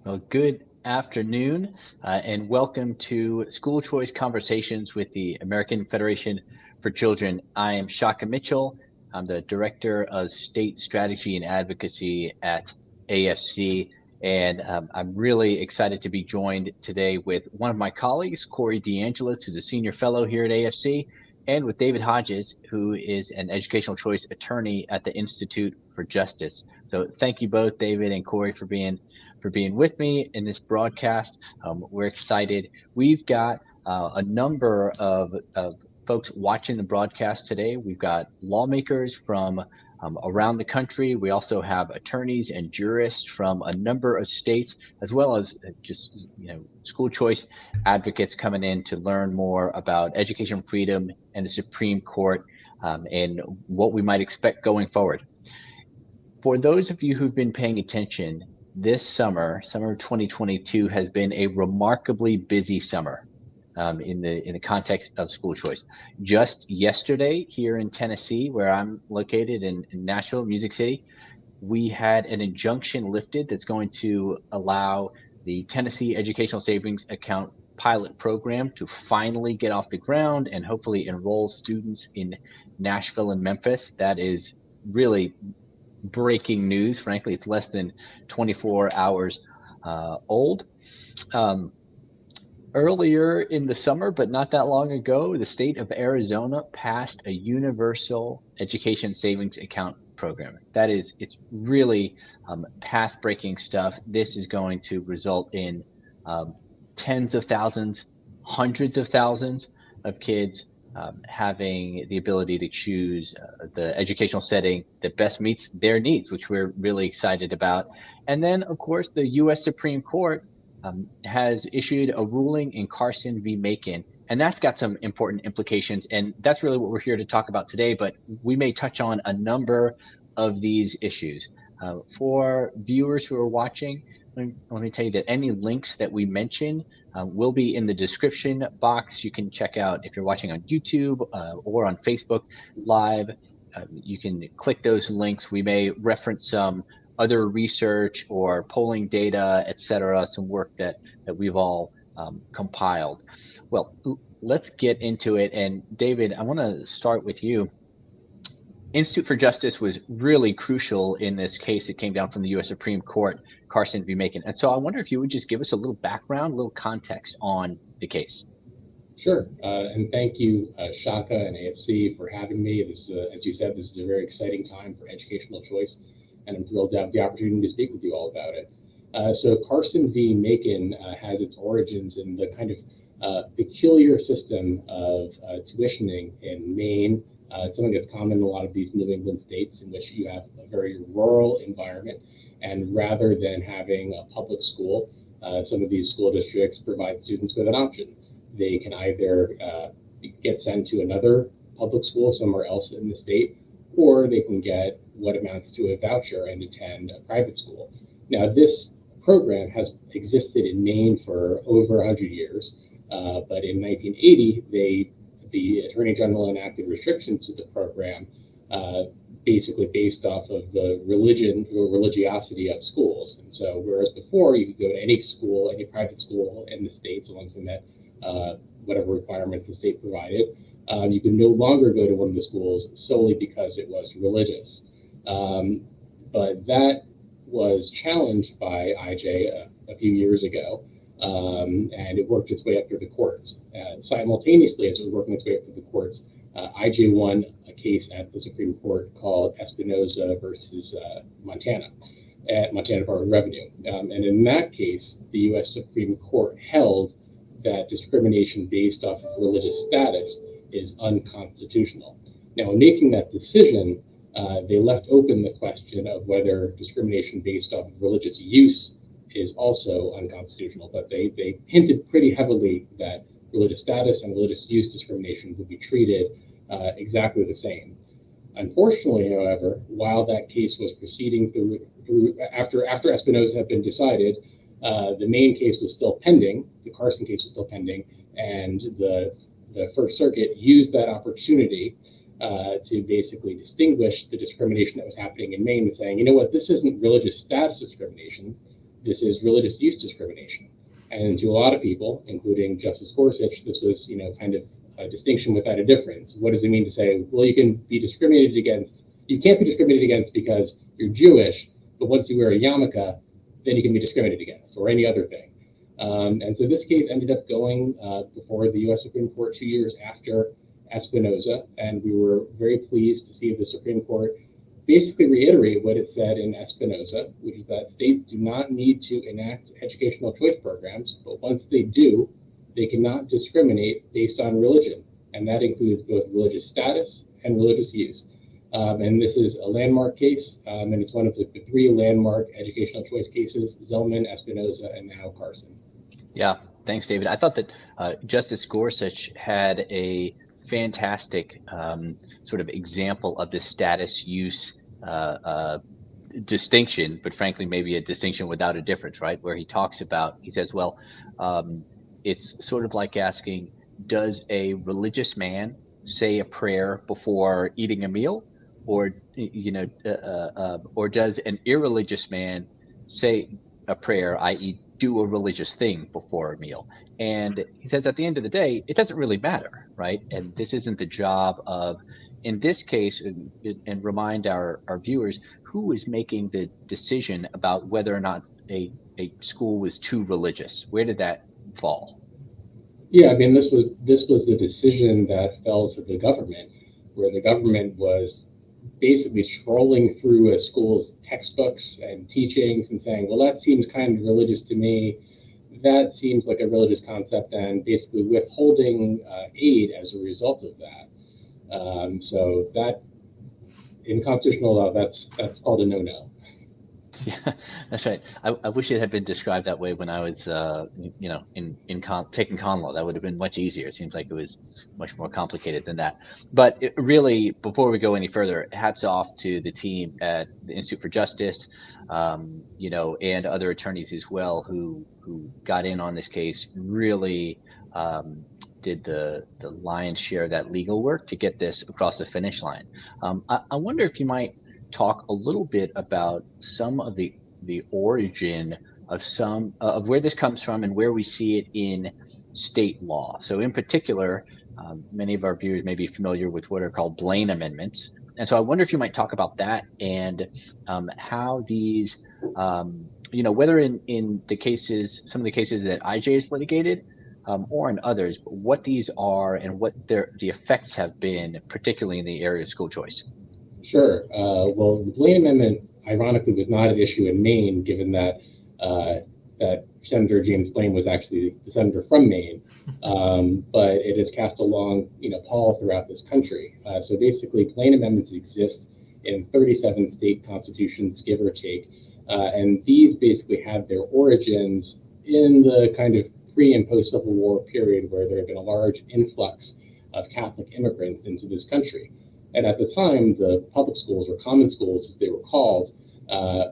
Well, good afternoon, and welcome to School Choice Conversations with the American Federation for Children. I am Shaka Mitchell. I'm the Director of State Strategy and Advocacy at AFC, and I'm really excited to be joined today with one of my colleagues, Corey DeAngelis, who's a Senior Fellow here at AFC, and with David Hodges, who is an Educational Choice Attorney at the Institute for Justice. So thank you both, David and Corey, for being with me in this broadcast. We're excited. We've got a number of folks watching the broadcast today. We've got lawmakers from around the country. We also have attorneys and jurists from a number of states, as well as just school choice advocates coming in to learn more about education freedom and the Supreme Court, and what we might expect going forward. For those of you who've been paying attention, this summer of 2022, has been a remarkably busy summer in the context of school choice. Just yesterday, here in Tennessee, where I'm located in Nashville, Music City, we had an injunction lifted that's going to allow the Tennessee Educational Savings Account pilot program to finally get off the ground and hopefully enroll students in Nashville and Memphis. That is really breaking news. Frankly, it's less than 24 hours old. Earlier in the summer, but not that long ago, the state of Arizona passed a universal education savings account program. It's really path-breaking stuff. This is going to result in tens of thousands, hundreds of thousands of kids having the ability to choose the educational setting that best meets their needs, which we're really excited about. And then, of course, the U.S. Supreme Court has issued a ruling in Carson v. Makin, and that's got some important implications. And that's really what we're here to talk about today, but we may touch on a number of these issues. For viewers who are watching, let me tell you that any links that we mention will be in the description box. You can check out if you're watching on YouTube or on Facebook Live. You can click those links. We may reference some other research or polling data, et cetera, some work that we've all compiled. Well, let's get into it. And David, I want to start with you. Institute for Justice was really crucial in this case that came down from the U.S. Supreme Court, Carson v. Makin. And so I wonder if you would just give us a little background, a little context on the case. Sure. And thank you, Shaka and AFC, for having me. This is, as you said, this is a very exciting time for educational choice, and I'm thrilled to have the opportunity to speak with you all about it. So Carson v. Makin has its origins in the kind of peculiar system of tuitioning in Maine. It's something that's common in a lot of these New England states, in which you have a very rural environment. And rather than having a public school, some of these school districts provide students with an option. They can either get sent to another public school somewhere else in the state, or they can get what amounts to a voucher and attend a private school. Now, this program has existed in Maine for over 100 years, but in 1980, the Attorney General enacted restrictions to the program, basically based off of the religion or religiosity of schools. And so, whereas before you could go to any school, any private school in the state, so long as they met whatever requirements the state provided, you could no longer go to one of the schools solely because it was religious. But that was challenged by IJ a few years ago. And it worked its way up through the courts. Simultaneously, as it was working its way up through the courts, IJ won a case at the Supreme Court called Espinoza versus Montana, at Montana Department of Revenue. And in that case, the U.S. Supreme Court held that discrimination based off of religious status is unconstitutional. Now, in making that decision, they left open the question of whether discrimination based off of religious use is also unconstitutional, but they hinted pretty heavily that religious status and religious use discrimination would be treated exactly the same. Unfortunately, however, while that case was proceeding through after Espinoza had been decided, the Maine case was still pending, the Carson case was still pending, and the First Circuit used that opportunity to basically distinguish the discrimination that was happening in Maine, saying, you know what, this isn't religious status discrimination. this is religious use discrimination. And to a lot of people, including Justice Gorsuch, this was, kind of a distinction without a difference. What does it mean to say, well, you can't be discriminated against because you're Jewish, but once you wear a yarmulke, then you can be discriminated against, or any other thing. And so this case ended up going before the U.S. Supreme Court 2 years after Espinoza, and we were very pleased to see the Supreme Court basically reiterate what it said in Espinoza, which is that states do not need to enact educational choice programs, but once they do, they cannot discriminate based on religion, and that includes both religious status and religious use. And this is a landmark case, and it's one of the three landmark educational choice cases: Zellman, Espinoza, and now Carson. Yeah, thanks, David. I thought that Justice Gorsuch had a fantastic sort of example of the status use distinction, but frankly, maybe a distinction without a difference, right? Where he says, well, it's sort of like asking, does a religious man say a prayer before eating a meal? Or, or does an irreligious man say a prayer, i.e., do a religious thing before a meal? And he says, at the end of the day, it doesn't really matter, right? And this isn't the job of, in this case, and remind our viewers, who is making the decision about whether or not a school was too religious? Where did that fall? Yeah, I mean, this was the decision that fell to the government, where the government was basically trolling through a school's textbooks and teachings and saying, well, that seems kind of religious to me. That seems like a religious concept, and basically withholding aid as a result of that. So that, in constitutional law, that's called a no-no. Yeah, that's right. I wish it had been described that way when I was, taking con law. That would have been much easier. It seems like it was much more complicated than that. But really, before we go any further, hats off to the team at the Institute for Justice, and other attorneys as well who got in on this case. Really did the lion's share of that legal work to get this across the finish line. I wonder if you might talk a little bit about some of the origin of some of where this comes from and where we see it in state law. So in particular, many of our viewers may be familiar with what are called Blaine Amendments. And so I wonder if you might talk about that and how these, whether in the cases, some of the cases that IJ has litigated or in others, what these are and what the effects have been, particularly in the area of school choice. Sure. Well, the Blaine Amendment, ironically, was not an issue in Maine, given that that Senator James Blaine was actually the senator from Maine, but it has cast a long, pall throughout this country. So basically, Blaine Amendments exist in 37 state constitutions, give or take, and these basically had their origins in the kind of pre- and post-Civil War period, where there had been a large influx of Catholic immigrants into this country. And at the time, the public schools, or common schools as they were called,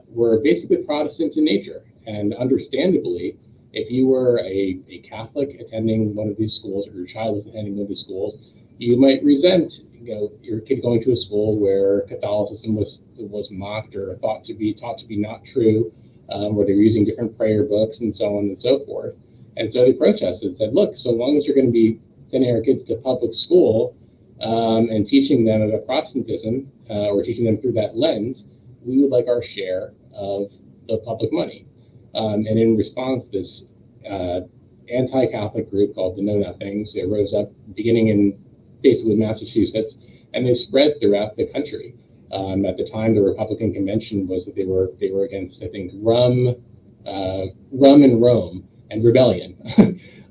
were basically Protestant in nature. And understandably, if you were a Catholic attending one of these schools, or your child was attending one of these schools, you might resent, your kid going to a school where Catholicism was mocked or taught to be not true, where they were using different prayer books and so on and so forth. And so they protested and said, look, so long as you're going to be sending our kids to public school, and teaching them about Protestantism, or teaching them through that lens, we would like our share of the public money. And in response, this anti-Catholic group called the Know Nothings, it rose up beginning in basically Massachusetts, and they spread throughout the country. At the time, the Republican convention was that they were against, I think, rum and Rome and rebellion.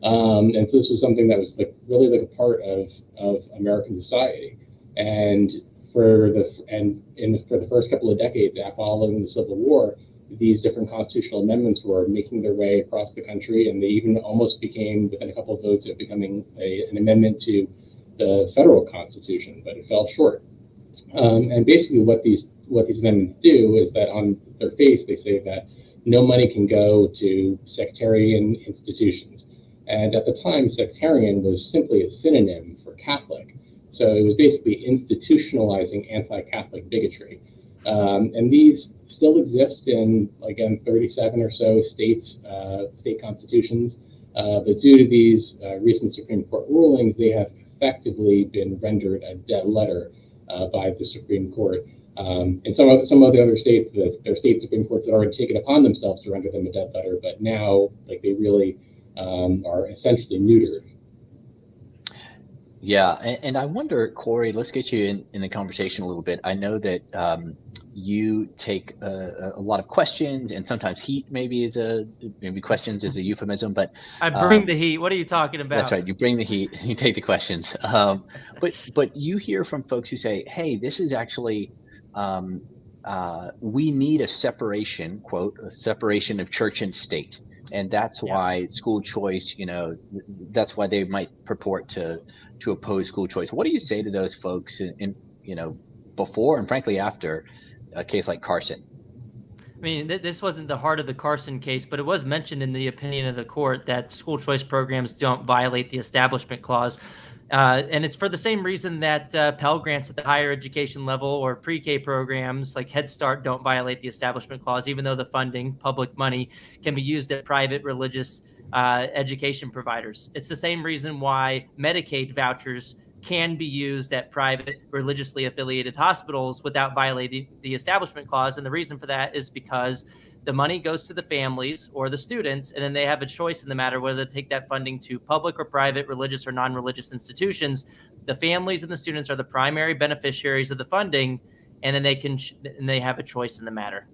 And so this was something that was really a part of American society. And for the first couple of decades following the Civil War, these different constitutional amendments were making their way across the country, and they even almost became, within a couple of votes, of becoming an amendment to the federal Constitution, but it fell short. And basically what these amendments do is that on their face, they say that no money can go to sectarian institutions. And at the time, sectarian was simply a synonym for Catholic. So it was basically institutionalizing anti-Catholic bigotry. And these still exist in, again, 37 or so states, state constitutions. But due to these recent Supreme Court rulings, they have effectively been rendered a dead letter by the Supreme Court. And some of the other states, their state Supreme Courts had already taken upon themselves to render them a dead letter, but now, they really are essentially neutered. Yeah, and I wonder, Corey, let's get you in the conversation a little bit. I know that you take a lot of questions, and sometimes heat maybe questions is a euphemism, but I bring the heat. What are you talking about? That's right. You bring the heat. You take the questions. But you hear from folks who say, "Hey, this is actually we need a separation, quote, a separation of church and state." And that's why school choice, that's why they might purport to oppose school choice. What do you say to those folks in before and frankly after a case like Carson? I mean, this wasn't the heart of the Carson case, but it was mentioned in the opinion of the court that school choice programs don't violate the Establishment Clause. And it's for the same reason that Pell Grants at the higher education level or pre-K programs like Head Start don't violate the Establishment Clause, even though the funding, public money, can be used at private religious education providers. It's the same reason why Medicaid vouchers can be used at private religiously affiliated hospitals without violating the Establishment Clause. And the reason for that is because the money goes to the families or the students, and then they have a choice in the matter whether to take that funding to public or private, religious or non-religious institutions. The families and the students are the primary beneficiaries of the funding, and then they have a choice in the matter.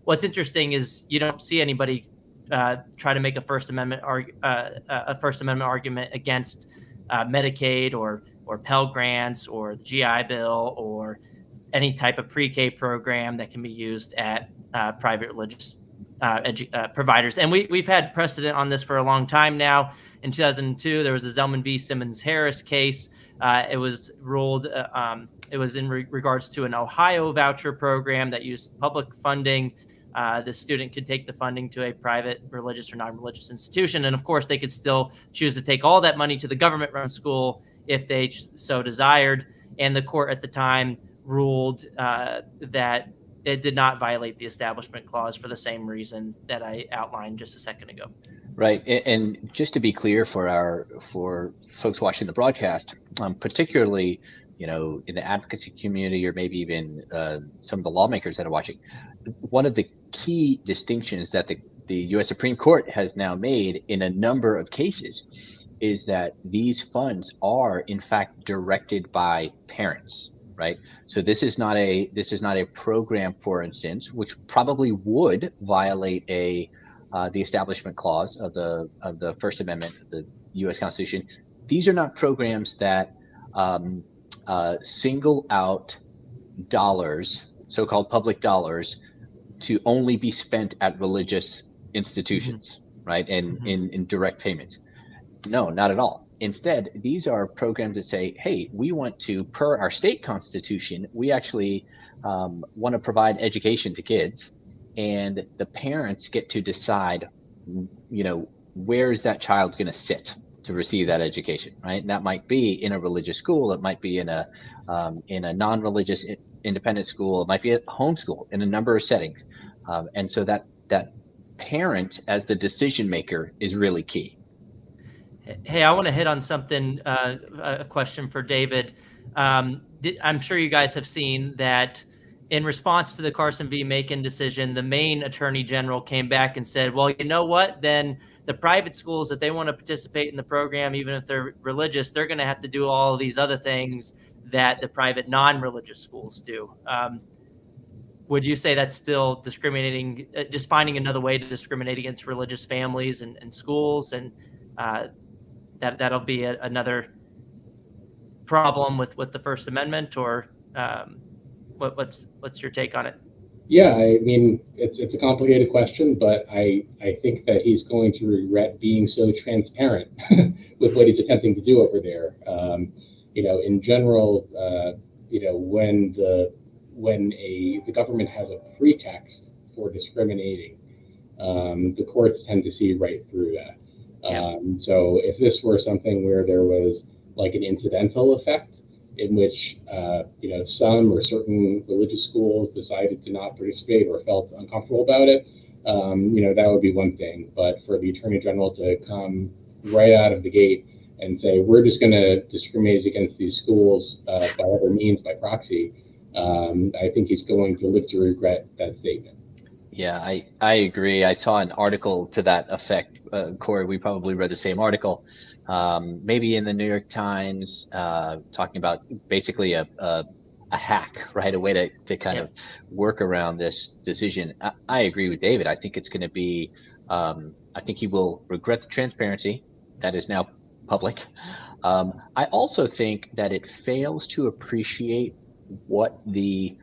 What's interesting is you don't see anybody try to make a First Amendment argument against Medicaid or Pell Grants or the GI Bill or any type of pre-K program that can be used at private religious providers. And we've had precedent on this for a long time now. In 2002, there was a Zelman v. Simmons-Harris case. It was ruled, it was in regards to an Ohio voucher program that used public funding. The student could take the funding to a private religious or non-religious institution. And of course, they could still choose to take all that money to the government-run school if they so desired. And the court at the time ruled that it did not violate the Establishment Clause for the same reason that I outlined just a second ago. Right. And just to be clear for folks watching the broadcast, particularly, in the advocacy community or maybe even some of the lawmakers that are watching, one of the key distinctions that the U.S. Supreme Court has now made in a number of cases is that these funds are in fact directed by parents. Right. So this is not a program, for instance, which probably would violate the Establishment Clause of the First Amendment of the U.S. Constitution. These are not programs that single out dollars, so-called public dollars, to only be spent at religious institutions, right? And in direct payments. No, not at all. Instead, these are programs that say, hey, we want to, per our state constitution, we actually want to provide education to kids, and the parents get to decide, where is that child going to sit to receive that education, right? And that might be in a religious school, it might be in a non-religious independent school, it might be at homeschool in a number of settings, and so that parent as the decision maker is really key. Hey, I want to hit on something, a question for David. I'm sure you guys have seen that in response to the Carson v. Makin decision, the Maine Attorney General came back and said, well, you know what, then the private schools, if they want to participate in the program, even if they're religious, they're going to have to do all of these other things that the private non-religious schools do. Would you say that's still discriminating, just finding another way to discriminate against religious families and schools, and that'll be another problem with the First Amendment, or what's your take on it? Yeah, I mean, it's a complicated question, but I think that he's going to regret being so transparent with what he's attempting to do over there. In general, when the government has a pretext for discriminating, the courts tend to see right through that. So if this were something where there was like an incidental effect, in which some or certain religious schools decided to not participate or felt uncomfortable about it, that would be one thing. But for the Attorney General to come right out of the gate and say, we're just going to discriminate against these schools by other means, by proxy, I think he's going to live to regret that statement. Yeah, I agree. I saw an article to that effect. Corey, we probably read the same article, maybe in the New York Times, talking about basically a hack, right? A way to kind of work around this decision. I agree with David. I think it's going to be, I think he will regret the transparency that is now public. I also think that it fails to appreciate what the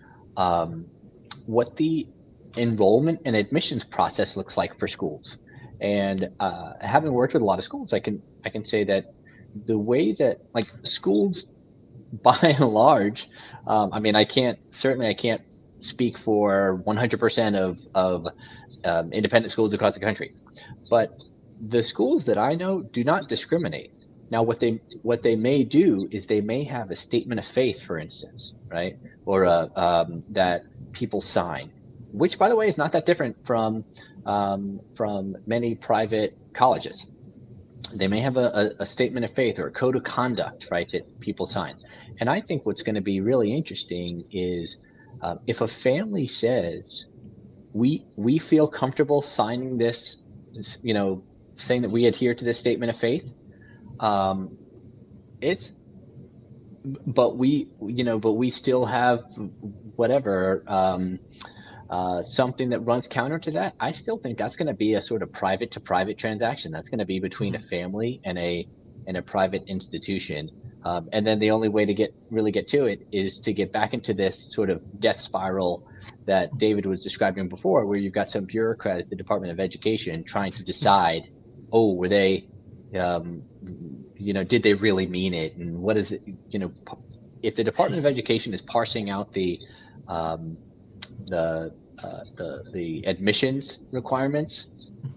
enrollment and admissions process looks like for schools. And having worked with a lot of schools, I can say that the way that like schools, by and large, I can't speak for 100% of independent schools across the country, but the schools that I know do not discriminate. Now, what they may do is they may have a statement of faith, for instance, right, or that people sign, which, by the way, is not that different from many private colleges. They may have a statement of faith or a code of conduct, right, that people sign. And I think what's going to be really interesting is if a family says, we feel comfortable signing this, saying that we adhere to this statement of faith, but we still have whatever, something that runs counter to that. I still think that's going to be a sort of private to private transaction. That's going to be between a family and a private institution. And then the only way to get to it is to get back into this sort of death spiral that David was describing before, where you've got some bureaucrat at the Department of Education trying to decide, were they, did they really mean it? And what is it, if the Department of Education is parsing out the admissions requirements,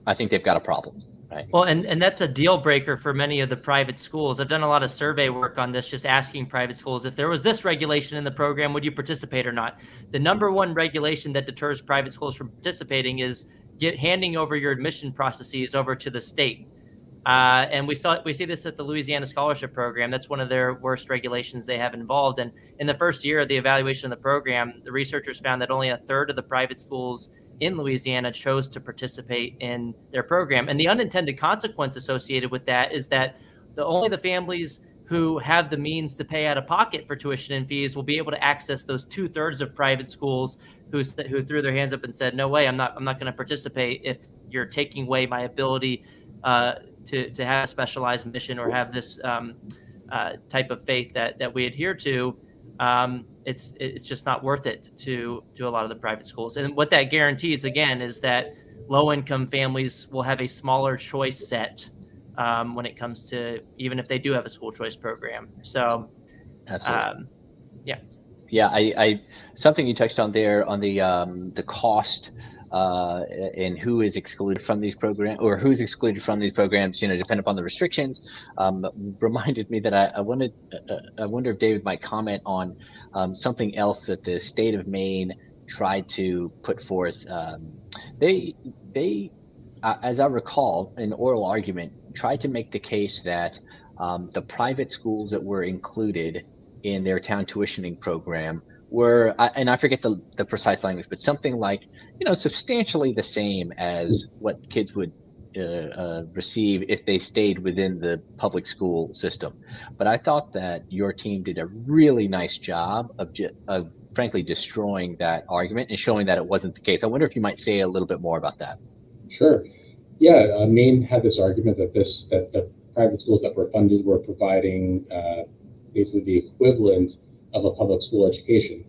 I think they've got a problem. Right. Well, and that's a deal breaker for many of the private schools. I've done a lot of survey work on this, just asking private schools, if there was this regulation in the program, would you participate or not? The number one regulation that deters private schools from participating is handing over your admission processes over to the state. And we see this at the Louisiana Scholarship Program. That's one of their worst regulations they have involved. And in the first year of the evaluation of the program, the researchers found that only a third of the private schools in Louisiana chose to participate in their program. And the unintended consequence associated with that is that only the families who have the means to pay out of pocket for tuition and fees will be able to access those 2/3 of private schools who threw their hands up and said, no way, I'm not going to participate if you're taking away my ability to have a specialized mission or have this type of faith that we adhere to. It's just not worth it to a lot of the private schools. And what that guarantees, again, is that low-income families will have a smaller choice set when it comes to, even if they do have a school choice program. So, absolutely. Yeah. I something you touched on there on the cost and who is excluded from these programs, or who's excluded from these programs, depending upon the restrictions, reminded me that I wonder if David might comment on something else that the state of Maine tried to put forth. They as I recall, an oral argument tried to make the case that the private schools that were included in their town tuitioning program were, and I forget the precise language, but something like, substantially the same as what kids would receive if they stayed within the public school system. But I thought that your team did a really nice job of frankly destroying that argument and showing that it wasn't the case. I wonder if you might say a little bit more about that. Sure. Yeah, Maine had this argument that the private schools that were funded were providing basically the equivalent of a public school education.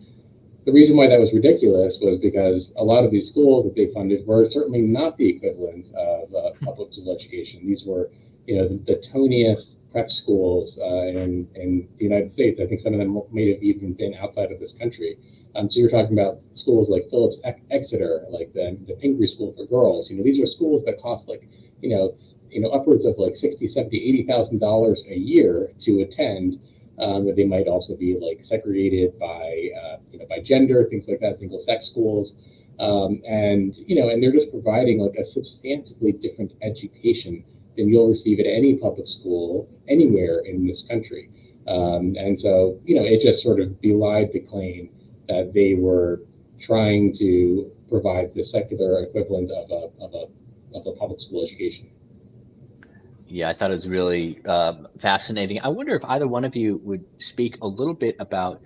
The reason why that was ridiculous was because a lot of these schools that they funded were certainly not the equivalent of public school education. These were, the toniest prep schools in the United States. I think some of them may have even been outside of this country. So you're talking about schools like Phillips Exeter, like the Pingree School for Girls. These are schools that cost like, upwards of like $60,000, $70,000, $80,000 a year to attend. They might also be like segregated by by gender, things like that, single sex schools, and they're just providing like a substantively different education than you'll receive at any public school anywhere in this country. And so it just sort of belied the claim that they were trying to provide the secular equivalent of a public school education. Yeah, I thought it was really fascinating. I wonder if either one of you would speak a little bit about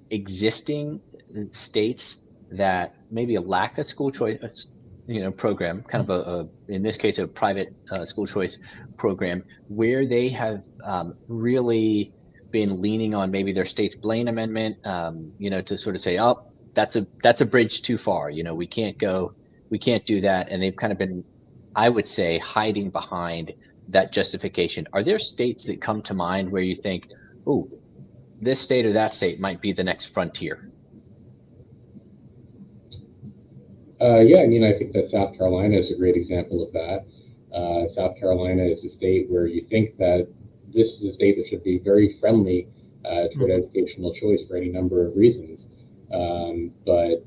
existing states that maybe lack a school choice, program, kind of in this case, a private school choice program, where they have really been leaning on maybe their state's Blaine Amendment, to sort of say, oh, that's a bridge too far. We can't do that, and they've kind of been, I would say, hiding behind that justification. Are there states that come to mind where you think, oh, this state or that state might be the next frontier? Yeah, I think that South Carolina is a great example of that. South Carolina is a state where you think that this is a state that should be very friendly toward educational choice for any number of reasons. But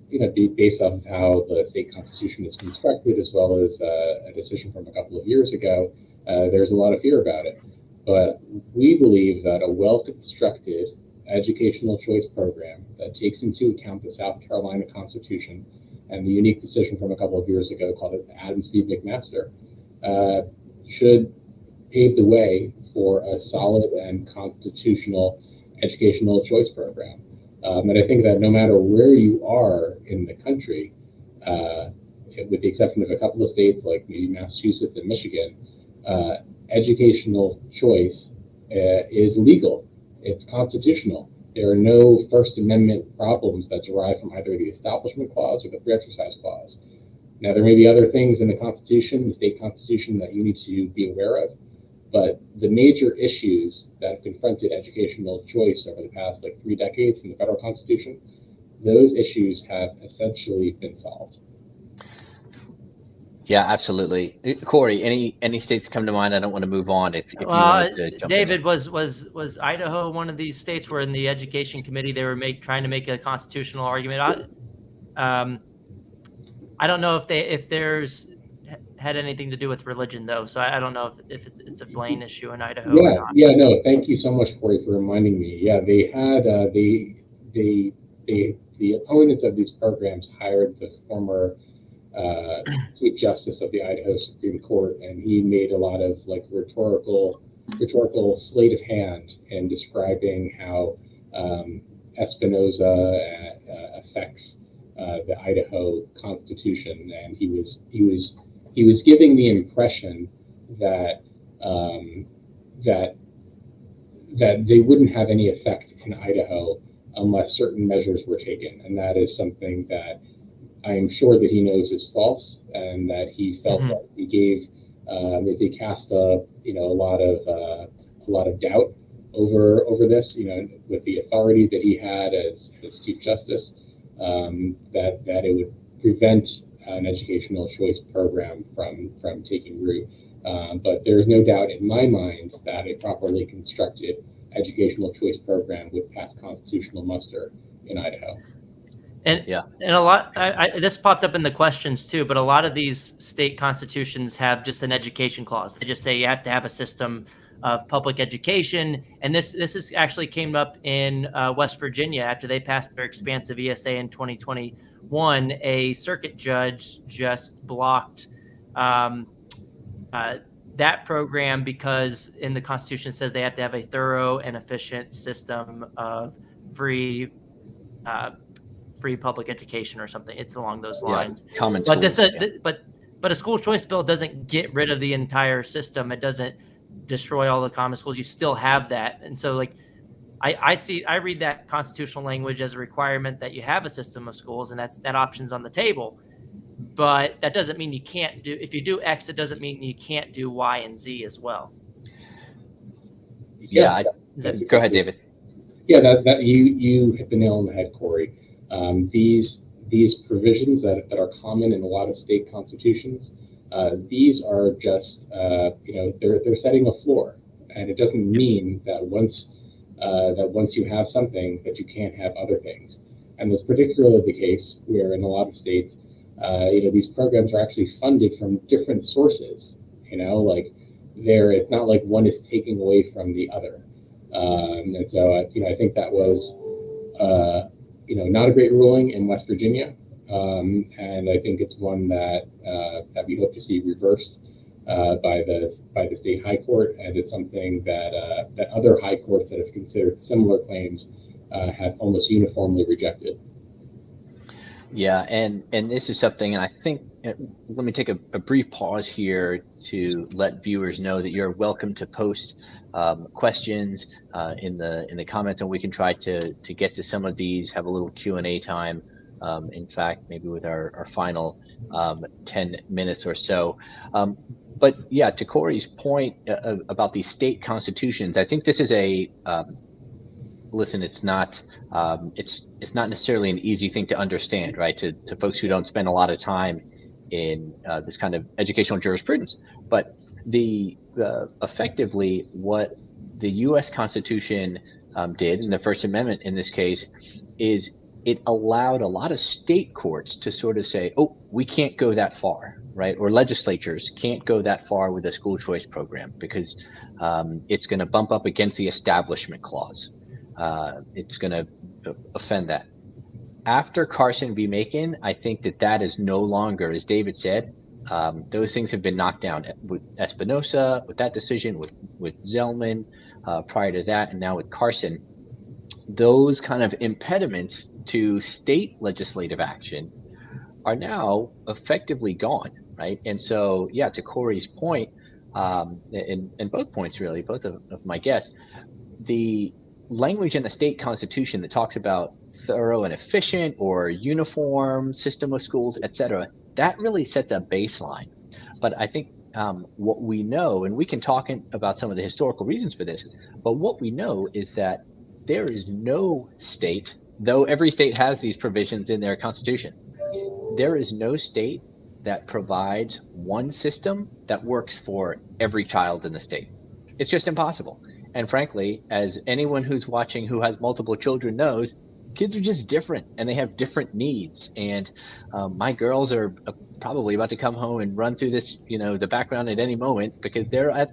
based off of how the state constitution is constructed, as well as a decision from a couple of years ago, there's a lot of fear about it. But we believe that a well-constructed educational choice program that takes into account the South Carolina Constitution and the unique decision from a couple of years ago called it Adams v. McMaster should pave the way for a solid and constitutional educational choice program. And I think that no matter where you are in the country, with the exception of a couple of states like maybe Massachusetts and Michigan, educational choice is legal. It's constitutional. There are no First Amendment problems that derive from either the Establishment Clause or the Free Exercise Clause. Now, there may be other things in the Constitution, the state constitution, that you need to be aware of, but the major issues that have confronted educational choice over the past 3 decades from the federal Constitution, those issues have essentially been solved. Yeah, absolutely. Corey, any states come to mind? I don't want to move on. If you wanted to jump David, in. was Idaho one of these states where in the education committee they were trying to make a constitutional argument? I don't know if there's had anything to do with religion though, so I don't know if it's a Blaine issue in Idaho. Yeah, or not. Yeah, no. Thank you so much, Corey, for reminding me. Yeah, they had the opponents of these programs hired the former Chief Justice of the Idaho Supreme Court, and he made a lot of rhetorical sleight of hand in describing how Espinoza affects the Idaho Constitution, and he was giving the impression that that they wouldn't have any effect in Idaho unless certain measures were taken, and that is something that I am sure that he knows is false, and that he felt that he gave that they cast a lot of doubt over this, with the authority that he had as Chief Justice, that it would prevent an educational choice program from taking root. But there is no doubt in my mind that a properly constructed educational choice program would pass constitutional muster in Idaho. And a lot, this popped up in the questions too, but a lot of these state constitutions have just an education clause. They just say you have to have a system of public education. And this is actually came up in West Virginia after they passed their expansive ESA in 2021. A circuit judge just blocked that program because in the Constitution it says they have to have a thorough and efficient system of free public education or something. It's along those lines. Common but schools, but a school choice bill doesn't get rid of the entire system. It doesn't destroy all the common schools. You still have that. And so I read that constitutional language as a requirement that you have a system of schools, and that option's on the table. But that doesn't mean you can't do, if you do X, it doesn't mean you can't do Y and Z as well. Yeah. Go ahead, David. Yeah, that you hit the nail on the head, Corey. These provisions that are common in a lot of state constitutions, these are just they're setting a floor, and it doesn't mean that once that once you have something, that you can't have other things. And that's particularly the case where in a lot of states, these programs are actually funded from different sources. It's not like one is taking away from the other. And so, I think that was, not a great ruling in West Virginia. And I think it's one that we hope to see reversed by the state high court, and it's something that other high courts that have considered similar claims have almost uniformly rejected. Yeah, and this is something, and I think let me take a brief pause here to let viewers know that you're welcome to post questions in the comments, and we can try to get to some of these. Have a little Q&A time. In fact, maybe with our final 10 minutes or so. But yeah, to Corey's point about these state constitutions, I think this is listen, it's not necessarily an easy thing to understand, right? To folks who don't spend a lot of time in this kind of educational jurisprudence. But effectively what the U.S. Constitution did, in the First Amendment in this case, is it allowed a lot of state courts to sort of say, oh, we can't go that far, right? Or legislatures can't go that far with a school choice program because it's going to bump up against the Establishment Clause. It's going to offend that. After Carson v. Makin, I think that is no longer, as David said, those things have been knocked down with Espinosa, with that decision, with Zellman, prior to that, and now with Carson. Those kind of impediments to state legislative action are now effectively gone, right? And so, yeah, to Corey's point, and both points really, both of my guests, the language in the state constitution that talks about thorough and efficient or uniform system of schools, et cetera, that really sets a baseline. But I think what we know, and we can talk about some of the historical reasons for this, but what we know is that there is no state, though every state has these provisions in their constitution, there is no state that provides one system that works for every child in the state. It's just impossible. And frankly, as anyone who's watching who has multiple children knows, kids are just different and they have different needs. And my girls are probably about to come home and run through this, the background at any moment because they're at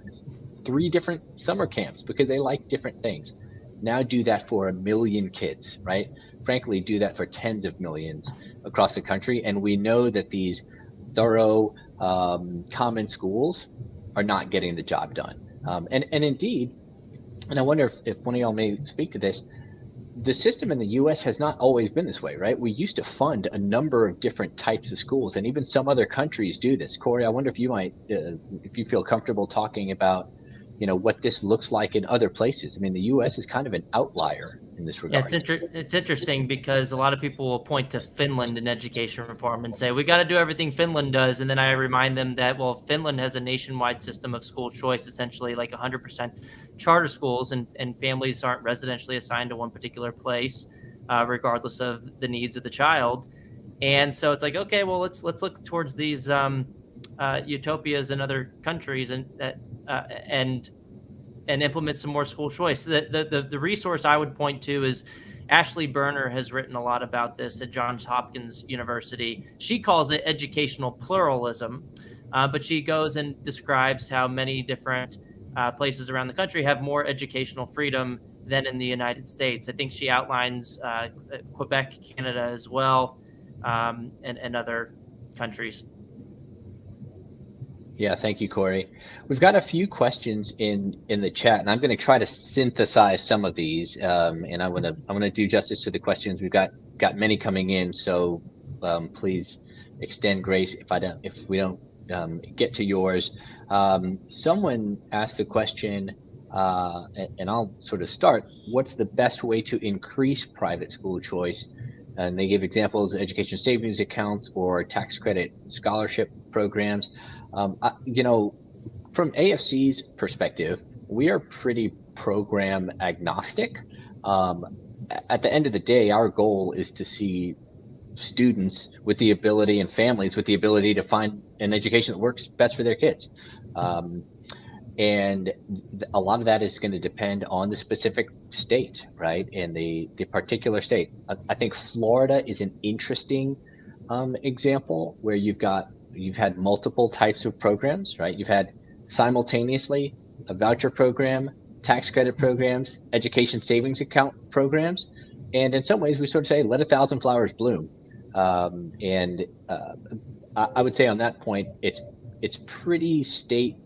3 different summer camps because they like different things. Now do that for 1 million kids, right? Frankly, do that for tens of millions across the country. And we know that these thorough common schools are not getting the job done. And indeed, and I wonder if one of y'all may speak to this, the system in the U.S. has not always been this way, right? We used to fund a number of different types of schools, and even some other countries do this. Corey, I wonder if you might, if you feel comfortable talking about, what this looks like in other places. I mean, the U.S. is kind of an outlier in this regard. Yeah, it's interesting because a lot of people will point to Finland in education reform and say, we got to do everything Finland does. And then I remind them that, well, Finland has a nationwide system of school choice, essentially like 100% charter schools, and families aren't residentially assigned to one particular place, regardless of the needs of the child. And so it's like, okay, well, let's look towards these utopias in other countries and implement some more school choice. The resource I would point to is Ashley Berner has written a lot about this at Johns Hopkins University. She calls it educational pluralism, but she goes and describes how many different places around the country have more educational freedom than in the United States. I think she outlines Quebec, Canada as well, and other countries. Yeah, thank you, Corey. We've got a few questions in the chat, and I'm going to try to synthesize some of these, and I'm going to do justice to the questions. We've got many coming in, so please extend grace if we don't get to yours. Someone asked the question, and I'll sort of start. What's the best way to increase private school choice? And they give examples: education savings accounts or tax credit scholarship programs. From AFC's perspective, we are pretty program agnostic. At the end of the day, our goal is to see students with the ability and families with the ability to find an education that works best for their kids. And a lot of that is going to depend on the specific state, right? And the particular state. I think Florida is an interesting example where you've had multiple types of programs, right? You've had simultaneously a voucher program, tax credit programs, education savings account programs. And in some ways, we sort of say, let 1,000 flowers bloom. I would say on that point, it's pretty state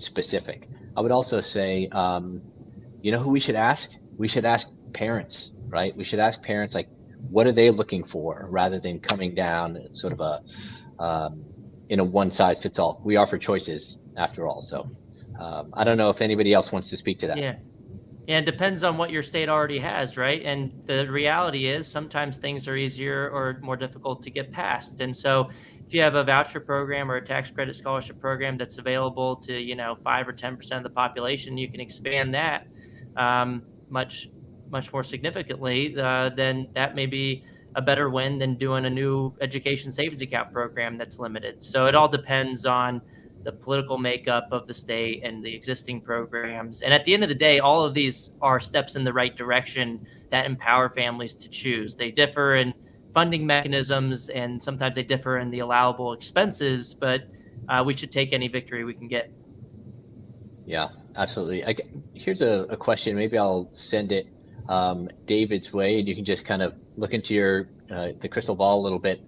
specific. I would also say, who we should ask? We should ask parents, right? We should ask parents, like, what are they looking for, rather than coming down sort of in a one size fits all. We offer choices after all. So I don't know if anybody else wants to speak to that. Yeah. And it depends on what your state already has, right? And the reality is sometimes things are easier or more difficult to get passed. And so if you have a voucher program or a tax credit scholarship program that's available to, 5 or 10% of the population, you can expand that much more significantly, then that may be a better win than doing a new education savings account program that's limited. So it all depends on the political makeup of the state and the existing programs. And at the end of the day, all of these are steps in the right direction that empower families to choose. They differ in funding mechanisms, and sometimes they differ in the allowable expenses, but we should take any victory we can get. Yeah, absolutely. Here's a question. Maybe I'll send it David's way, and you can just kind of look into the crystal ball a little bit.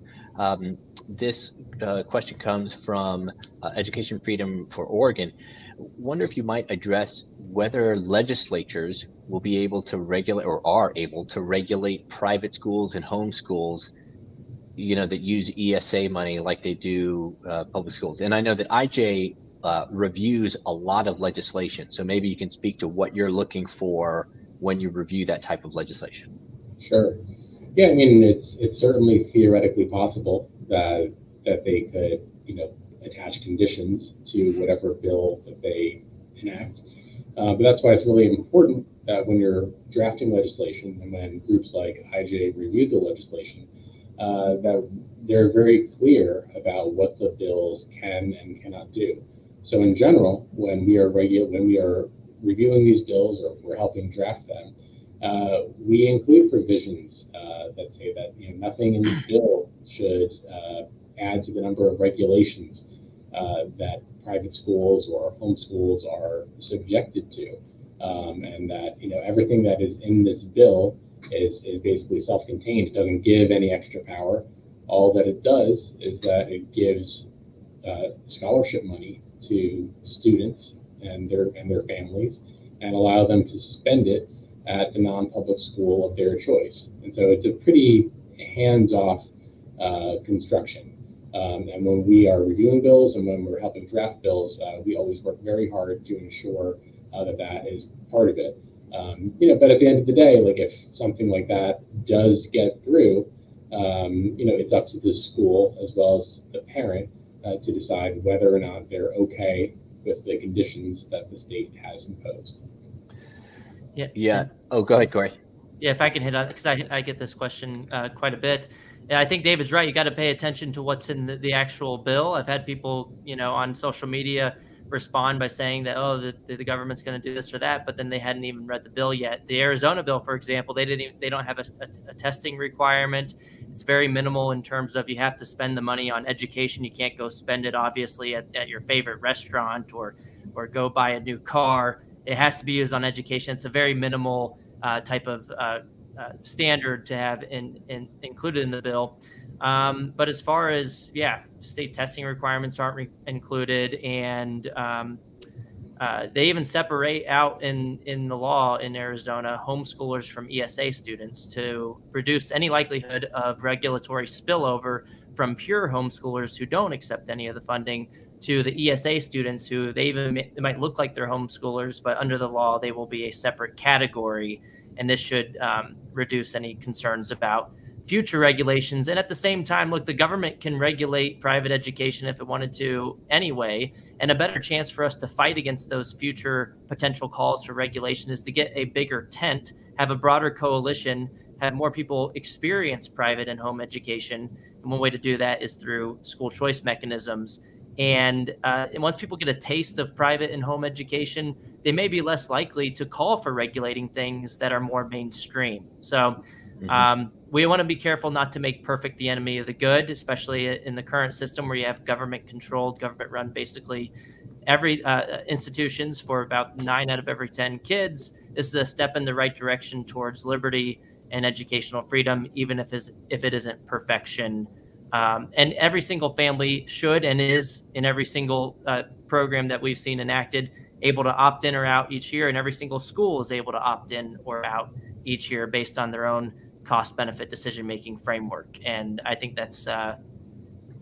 This question comes from Education Freedom for Oregon. Wonder if you might address whether legislatures will be able to regulate, or are able to regulate, private schools and homeschools, that use ESA money like they do public schools. And I know that IJ reviews a lot of legislation, so maybe you can speak to what you're looking for when you review that type of legislation. Sure. Yeah, I mean, it's certainly theoretically possible that they could, attach conditions to whatever bill that they enact. But that's why it's really important that when you're drafting legislation, and when groups like IJ review the legislation, that they're very clear about what the bills can and cannot do. So in general, when we are reviewing these bills, or we're helping draft them, we include provisions that say that nothing in this bill should add to the number of regulations that private schools or homeschools are subjected to, and that everything that is in this bill is basically self-contained. It doesn't give any extra power. All that it does is that it gives scholarship money to students and their families, and allow them to spend it at the non-public school of their choice. And so it's a pretty hands-off construction. And when we are reviewing bills and when we're helping draft bills, we always work very hard to ensure that is part of it. But at the end of the day, like, if something like that does get through, it's up to the school as well as the parent to decide whether or not they're okay with the conditions that the state has imposed. Yeah. Oh, go ahead, Corey. Yeah, if I can hit on it, because I get this question quite a bit. Yeah, I think David's right. You got to pay attention to what's in the actual bill. I've had people, on social media respond by saying that, the government's going to do this or that, but then they hadn't even read the bill yet. The Arizona bill, for example, they don't have a testing requirement. It's very minimal in terms of you have to spend the money on education. You can't go spend it, obviously, at your favorite restaurant or go buy a new car. It has to be used on education. It's a very minimal type of standard to have included in the bill. But as far as, state testing requirements aren't included, and they even separate out in the law in Arizona homeschoolers from ESA students to reduce any likelihood of regulatory spillover from pure homeschoolers who don't accept any of the funding to the ESA students who they might look like they're homeschoolers, but under the law, they will be a separate category. And this should reduce any concerns about future regulations. And at the same time, look, the government can regulate private education if it wanted to anyway. And a better chance for us to fight against those future potential calls for regulation is to get a bigger tent, have a broader coalition, have more people experience private and home education. And one way to do that is through school choice mechanisms. And once people get a taste of private and home education, they may be less likely to call for regulating things that are more mainstream. So we want to be careful not to make perfect the enemy of the good, especially in the current system where you have government controlled, government run basically every institutions for about 9 out of every 10 kids. This is a step in the right direction towards liberty and educational freedom, even if it isn't perfection. And every single family should and is in every single program that we've seen enacted able to opt in or out each year, and every single school is able to opt in or out each year based on their own cost-benefit decision-making framework. And I think that's,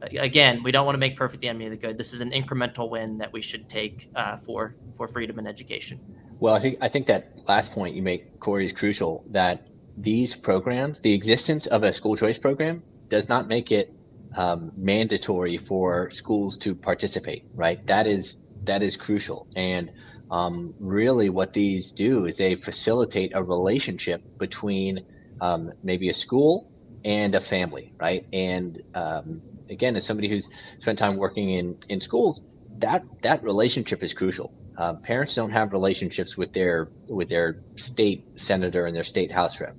again, we don't want to make perfect the enemy of the good. This is an incremental win that we should take for freedom and education. Well, I think that last point you make, Corey, is crucial, that these programs, the existence of a school choice program does not make it mandatory for schools to participate, right? That is crucial. And really what these do is they facilitate a relationship between maybe a school and a family, right? And again, as somebody who's spent time working in schools, that relationship is crucial. Parents don't have relationships with their state senator and their state house rep,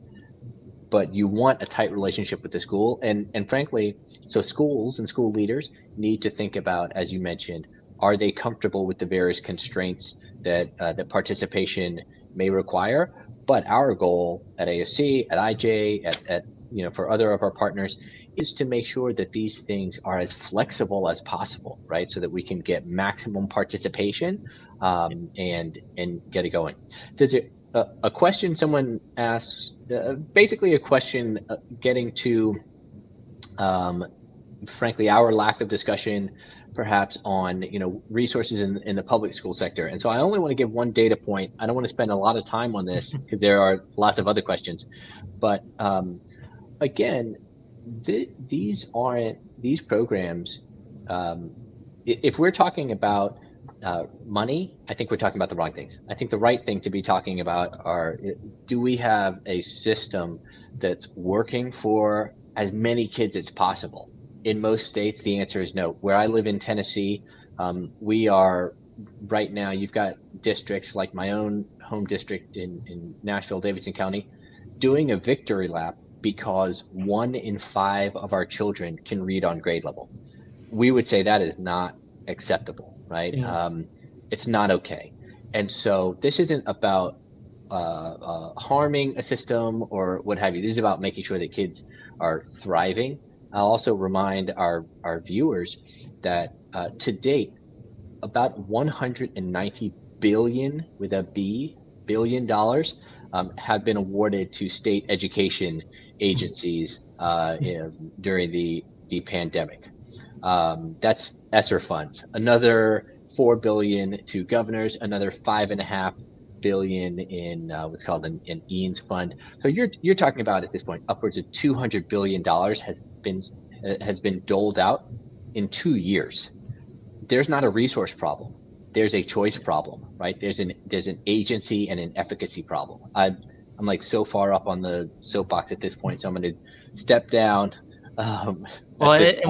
but you want a tight relationship with the school. And frankly, so schools and school leaders need to think about, as you mentioned, are they comfortable with the various constraints that participation may require? But our goal at AFC, at IJ, at for other of our partners, is to make sure that these things are as flexible as possible, right? So that we can get maximum participation and get it going. There's a question someone asks, basically a question getting to, frankly, our lack of discussion perhaps on resources in the public school sector. And so I only want to give one data point. I don't want to spend a lot of time on this because there are lots of other questions. But again, these programs, if we're talking about money, I think we're talking about the wrong things. I think the right thing to be talking about are, do we have a system that's working for as many kids as possible? In most states, the answer is no. Where I live in Tennessee, we are right now, you've got districts like my own home district in Nashville, Davidson County, doing a victory lap because 1 in 5 of our children can read on grade level. We would say that is not acceptable, right? Yeah. It's not okay. And so this isn't about harming a system or what have you. This is about making sure that kids are thriving. I'll also remind our viewers that to date, about $190 billion with a B, $billion have been awarded to state education agencies during the pandemic. That's ESSER funds. Another $4 billion to governors. Another $5.5 billion in what's called an EANS fund. So you're talking about at this point upwards of $200 billion has been doled out in 2 years. There's not a resource problem. There's a choice problem, right? There's an agency and an efficacy problem. I'm like so far up on the soapbox at this point, so I'm going to step down. Well, and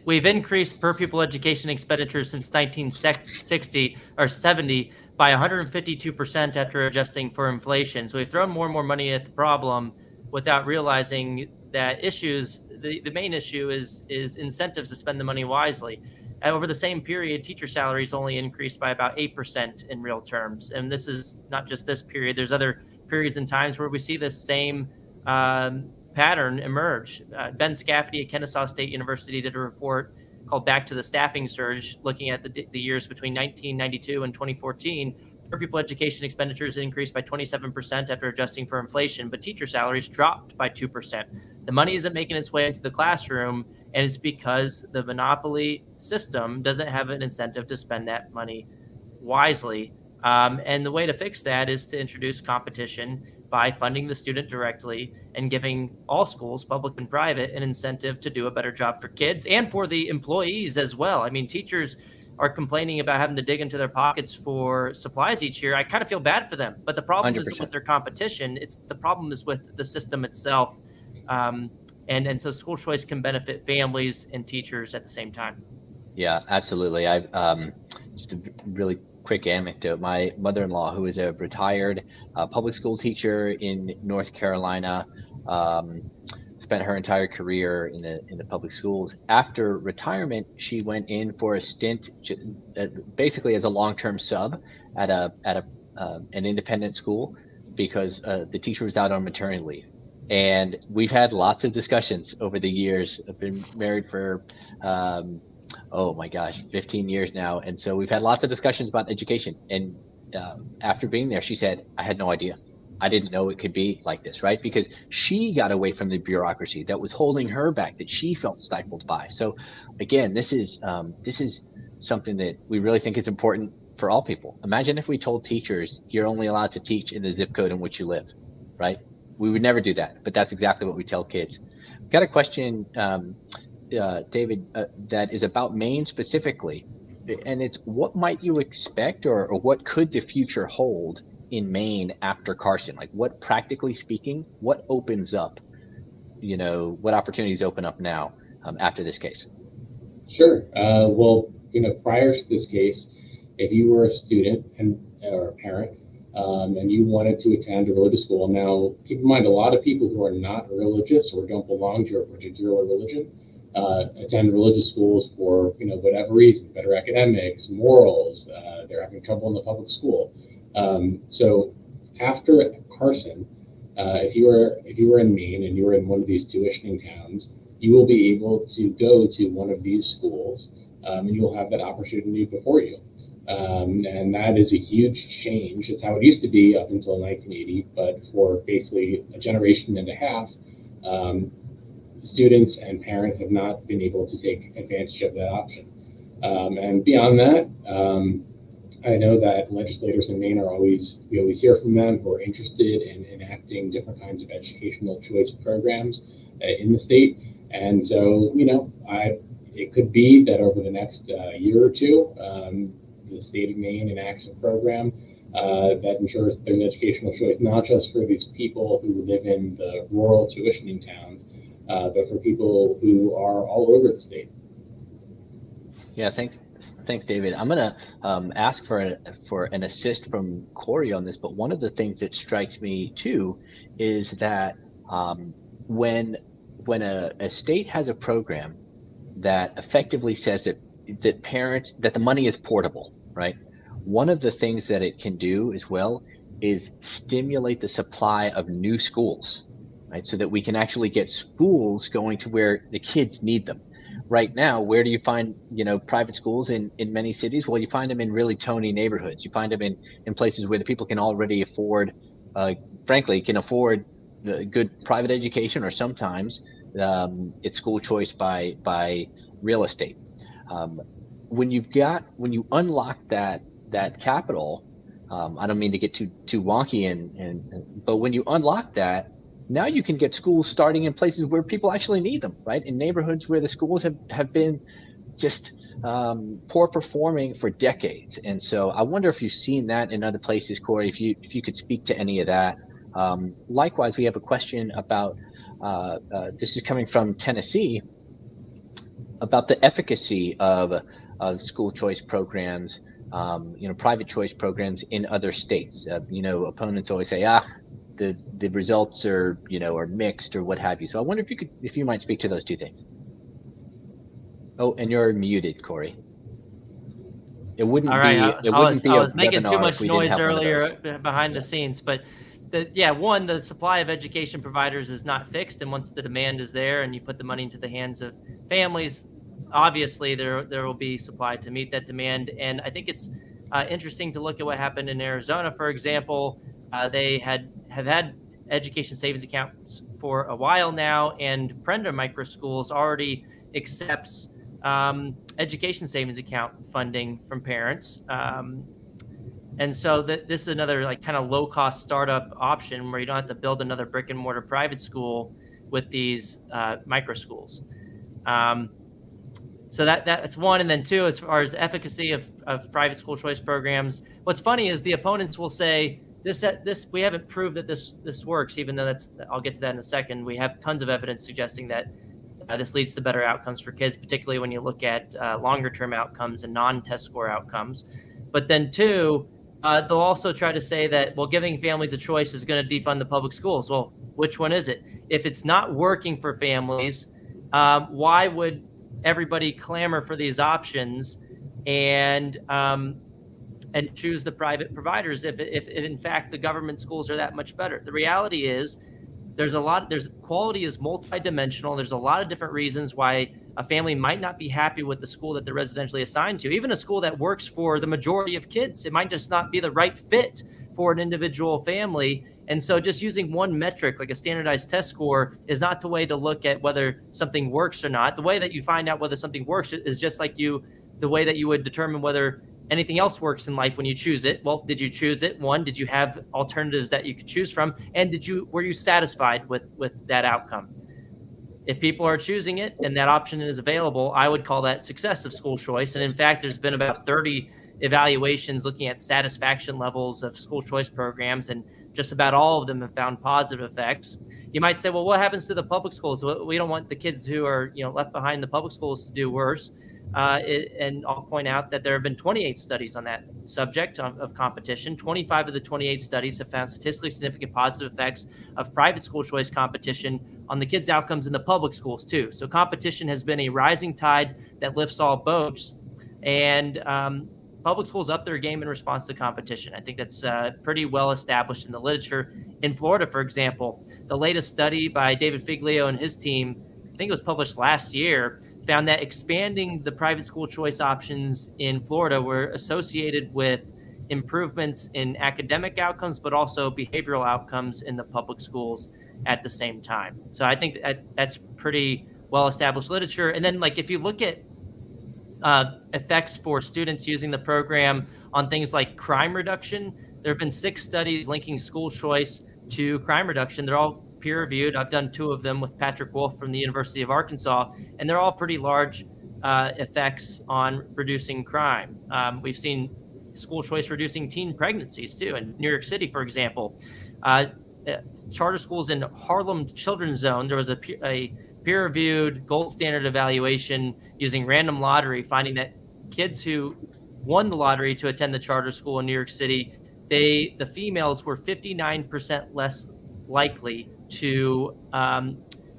we've increased per pupil education expenditures since 1960 or 70 by 152% after adjusting for inflation. So we've thrown more and more money at the problem without realizing that the main issue is incentives to spend the money wisely. And over the same period, teacher salaries only increased by about 8% in real terms. And this is not just this period. There's other periods and times where we see this same pattern emerge. Ben Scafferty at Kennesaw State University did a report called Back to the Staffing Surge, looking at the years between 1992 and 2014. Per pupil education expenditures increased by 27% after adjusting for inflation, but teacher salaries dropped by 2%. The money isn't making its way into the classroom, and it's because the monopoly system doesn't have an incentive to spend that money wisely. And the way to fix that is to introduce competition by funding the student directly and giving all schools, public and private, an incentive to do a better job for kids and for the employees as well. I mean, teachers are complaining about having to dig into their pockets for supplies each year. I kind of feel bad for them, but the problem 100%. Isn't with their competition. The problem is with the system itself. And so school choice can benefit families and teachers at the same time. Yeah, absolutely. I just a really quick anecdote. My mother-in-law, who is a retired public school teacher in North Carolina, um, spent her entire career in the public schools. After retirement, she went in for a stint, basically as a long-term sub at an independent school because the teacher was out on maternity leave. And we've had lots of discussions over the years. I've been married for um, oh my gosh, 15 years now. And so we've had lots of discussions about education. And after being there, she said, I had no idea. I didn't know it could be like this, right? Because she got away from the bureaucracy that was holding her back, that she felt stifled by. So, again, this is something that we really think is important for all people. Imagine if we told teachers you're only allowed to teach in the zip code in which you live, right? We would never do that, but that's exactly what we tell kids. Got a question, David, that is about Maine specifically, and it's what might you expect, or what could the future hold in Maine after Carson? Like, what, practically speaking, what opens up? What opportunities open up now after this case? Sure. Well, prior to this case, if you were a student or a parent, and you wanted to attend a religious school, now keep in mind a lot of people who are not religious or don't belong to a particular religion attend religious schools for whatever reason, better academics, morals. They're having trouble in the public school. So after Carson, if you were in Maine and you were in one of these tuitioning towns, you will be able to go to one of these schools, and you'll have that opportunity before you. And that is a huge change. It's how it used to be up until 1980, but for basically a generation and a half, students and parents have not been able to take advantage of that option. And beyond that, I know that legislators in Maine we always hear from them who are interested in enacting different kinds of educational choice programs in the state. And so, it could be that over the next year or two, the state of Maine enacts a program that ensures there's educational choice, not just for these people who live in the rural tuitioning towns, but for people who are all over the state. Yeah, thanks, David. I'm gonna ask for an assist from Corey on this, but one of the things that strikes me too is that when a state has a program that effectively says that the money is portable, right? One of the things that it can do as well is stimulate the supply of new schools, right? So that we can actually get schools going to where the kids need them. Right now, where do you find private schools in many cities? Well, you find them in really tony neighborhoods. You find them in places where the people can already afford, frankly, can afford the good private education, or sometimes it's school choice by real estate. When you unlock that capital, I don't mean to get too wonky, but when you unlock that, now you can get schools starting in places where people actually need them, right? In neighborhoods where the schools have been just poor performing for decades. And so I wonder if you've seen that in other places, Corey, if you could speak to any of that. Likewise, we have a question about, this is coming from Tennessee, about the efficacy of school choice programs, private choice programs in other states. Opponents always say, the results are mixed or what have you. So I wonder if you might speak to those two things. Oh, and you're muted, Corey. It wouldn't All right, be. I was making too much noise earlier behind the scenes, but the supply of education providers is not fixed, and once the demand is there and you put the money into the hands of families, obviously there will be supply to meet that demand. And I think it's interesting to look at what happened in Arizona, for example. They have had education savings accounts for a while now, and Prenda Micro Schools already accepts education savings account funding from parents. And so this is another kind of low cost startup option where you don't have to build another brick and mortar private school with these micro schools. So that's one. And then two, as far as efficacy of private school choice programs, what's funny is the opponents will say this we haven't proved that this works, even though I'll get to that in a second. We have tons of evidence suggesting that This leads to better outcomes for kids, particularly when you look at longer term outcomes and non-test score outcomes. But then two, they'll also try to say that, well, giving families a choice is going to defund the public schools. Well, which one is it? If it's not working for families, why would everybody clamor for these options and choose the private providers if in fact the government schools are that much better? The reality is there's quality is multidimensional. There's a lot of different reasons why a family might not be happy with the school that they're residentially assigned to, even a school that works for the majority of kids. It might just not be the right fit for an individual family. And so just using one metric like a standardized test score is not the way to look at whether something works or not. The way that you find out whether something works is just like the way that you would determine whether anything else works in life when you choose it. Well, did you choose it? One, did you have alternatives that you could choose from? And were you satisfied with that outcome? If people are choosing it and that option is available, I would call that success of school choice. And in fact, there's been about 30 evaluations looking at satisfaction levels of school choice programs, and just about all of them have found positive effects. You might say, well, what happens to the public schools? We don't want the kids who are left behind in the public schools to do worse. And I'll point out that there have been 28 studies on that subject of competition. 25 of the 28 studies have found statistically significant positive effects of private school choice competition on the kids' outcomes in the public schools too. So competition has been a rising tide that lifts all boats, and public schools up their game in response to competition. I think that's pretty well established in the literature. In Florida, for example, the latest study by David Figlio and his team, I think it was published last year, found that expanding the private school choice options in Florida were associated with improvements in academic outcomes, but also behavioral outcomes in the public schools at the same time. So I think that's pretty well-established literature. And then, if you look at effects for students using the program on things like crime reduction, there have been 6 studies linking school choice to crime reduction. They're all peer-reviewed. I've done 2 of them with Patrick Wolf from the University of Arkansas, and they're all pretty large effects on reducing crime. We've seen school choice reducing teen pregnancies too. In New York City, for example, charter schools in Harlem Children's Zone, there was a peer-reviewed gold standard evaluation using random lottery, finding that kids who won the lottery to attend the charter school in New York City, the females were 59% less likely to